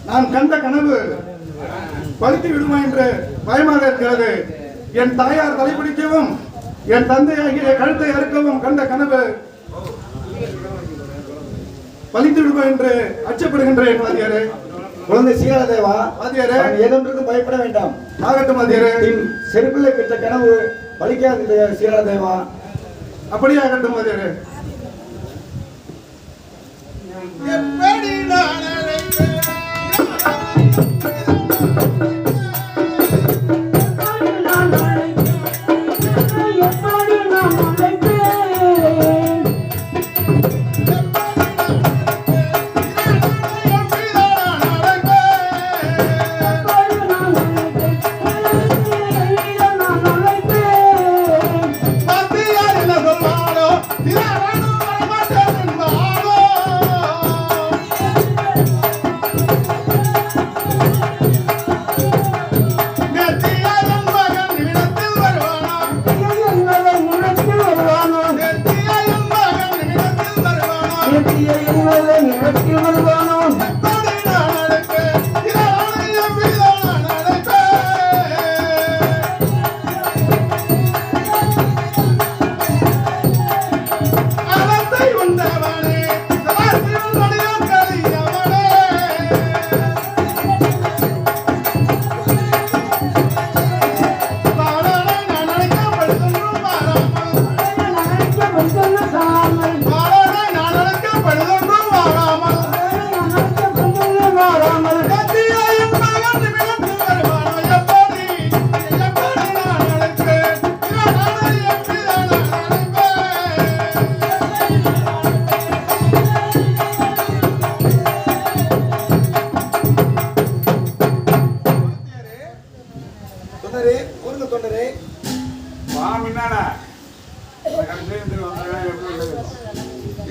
நான் கண்ட கனவு பலித்து விடுமா என்று பயமாக இருக்கிறது. என் தாயார் தலைப்பிடிக்கவும் என் தந்தையாகிய கழுத்தை அறுக்கவும் கண்ட கனவு பலித்து விடுமா என்று அச்சப்படுகின்றேன். வாத்தியாரே, குழந்தை சீராதேவா, வாத்தியாரே, ஏதொன்றுக்கும் பயப்பட வேண்டாம். ஆகட்டும் வாத்தியாரே. செருப்பிள்ளை பெற்ற கனவு பலிக்காது சீராதேவா. அப்படியே ஆகட்டும் வாத்தியாரே. எப்படி நான்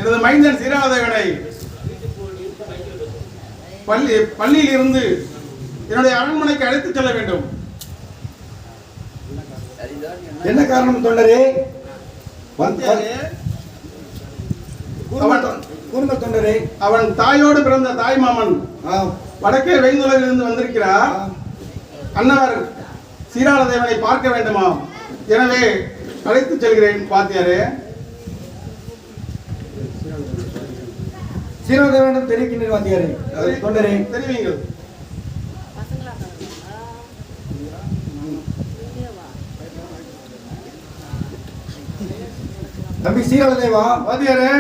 எனது மைந்தன் சீராதேவனை பள்ளியில் இருந்து என்னுடைய அரண்மனைக்கு அழைத்துச் செல்ல வேண்டும். என்ன காரணம் தொண்டரே? தொண்டரே, அவன் தாயோடு பிறந்த தாய் மாமன் வடக்கே வைந்துலகில் இருந்து வந்திருக்கிறார். அன்னவர் சீராதேவனை பார்க்க வேண்டுமா? எனவே அழைத்துச் செல்கிறேன். வாத்தியாரே, சீராதேவனிடம் தெரிவிக்கின்றேன். வாத்தியாரே, தொண்டரே தெரிவிங்கள். தம்பி சீராதேவா, வாத்தியாரே,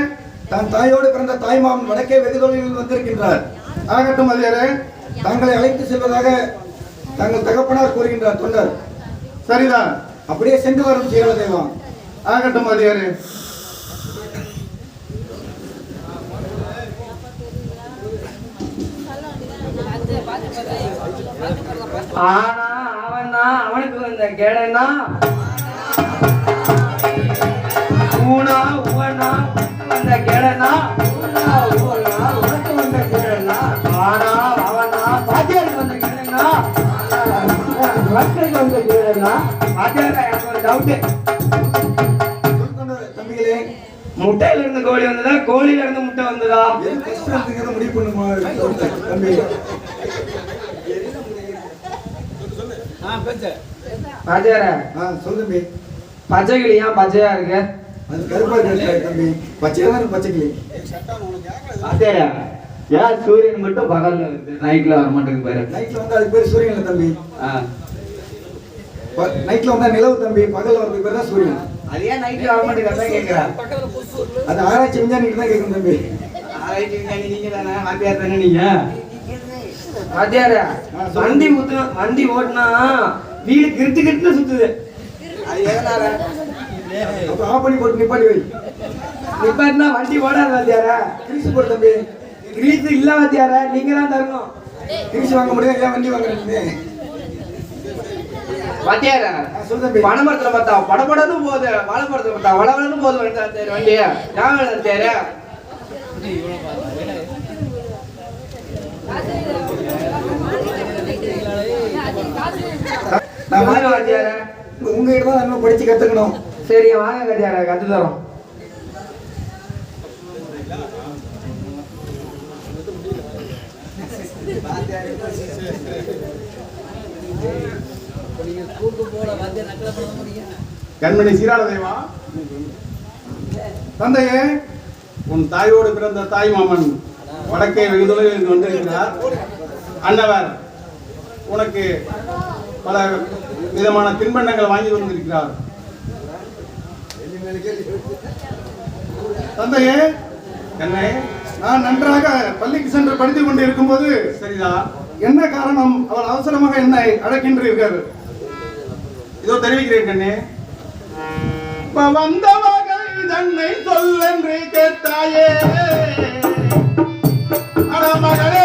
தன் தாயோடு பிறந்த தாய்மாமன் வடக்கே வெகுதொலைவில் வந்திருக்கின்றார். ஆகட்டும் வாத்தியாரே. தங்களை அழைத்து செல்வதாக தங்கள் தகப்பனார் கூறுகின்றார். தொண்டர் சரிதான், அப்படியே சென்று வரும் சீராதேவா. ஆகட்டும் வாத்தியாரே. ஆனா அவனுக்கு வந்த கேடனா ஊனா உவனா வந்த கேடனா உனக்கு வந்த கேடனா ஆனா அவனா பாத்தியாருக்கு வந்த கேடனா மக்களுக்கு வந்த கேடனா பாத்தியாரா. எனக்கு ஒரு டவுட்டு, தம்பிகளே, முட்டையில இருந்து கோழி வந்ததா கோழியில இருந்து முட்டை வந்ததா? முடிவு பண்ணுமா தம்பி? பாத்தியாரா, சொல்லு தம்பி. பச்சை கிளி ஏன் பச்சையா இருக்கு? அது கருப்பா இருக்கு தம்பி. பச்சையா தான் பச்சை கிளி. பாத்தியாரா, ஏன் சூரியன் மட்டும் பகல்ல வருது நைட்ல வர மாட்டேங்குது பாரு. நைட்ல வந்து அதுக்கு பேர் சூரியன் இல்ல தம்பி. ஆ. நைட்ல வந்தா நிலவு தம்பி, பகல்ல வரதுக்கு பேர் தான் சூரியன். அது ஏன் நைட்ல வர மாட்டேங்குது கேக்குறேன். அது ஆராய்ச்சி விஞ்ஞானிகிட்ட தான் கேட்கணும் தம்பி. ஆராய்ச்சி விஞ்ஞானி நீங்க தானே, வாத்தியார் தானே நீங்க. வாத்தியார வண்டி ஓட்டுனா வீடு கிருட்டு கிருட்டுன்னு சுத்துது. அது எதனால? அப்ப ஆஃப் பண்ணி போட்டு நிப்பாட்டி வை. நிப்பாட்டினா வண்டி ஓடாது வாத்தியார. கிரீஸ் போடு தம்பி. கிரீஸ் இல்ல வாத்தியார, நீங்க தான் தரணும். கிரீஸ் வாங்க முடியாது, ஏன் வண்டி வாங்குறீங்க? வாத்தியார சொல்லு தம்பி. பனைமரத்துல பார்த்தா படபடன்னு போகுது, வாழைமரத்துல பார்த்தா வளவளன்னு போகுது வண்டிய. ஏன் வாத்தியார? நான் வாங்க வாத்தியார. உங்ககிட்ட தான் இன்னும் படிச்சு கத்துக்கணும். சரி வாங்க வாத்தியார, கத்து தரோம். கண்மணி சீராளதேவா, தந்தையே, உன் தாயோடு பிறந்த தாய் மாமன் வடக்கே வெகு தொலைவில் வந்திருக்கிறார். அன்னவர் உனக்கு பல விதமான தின்பண்டங்கள் வாங்கி வந்திருக்கிறார். தந்தையே, கண்ணே, நான் நன்றாக பள்ளிக்கு சென்று படித்துக் கொண்டு இருக்கும்போது சரிதான். என்ன காரணம் அவர் அவசரமாக என்னை அழைக்கின்றீர்கள்? இதோ தெரிவிக்கிறேன் கண்ணே. வந்த வகை தன்னை சொல்லென்று கேட்டாயே அட மகளே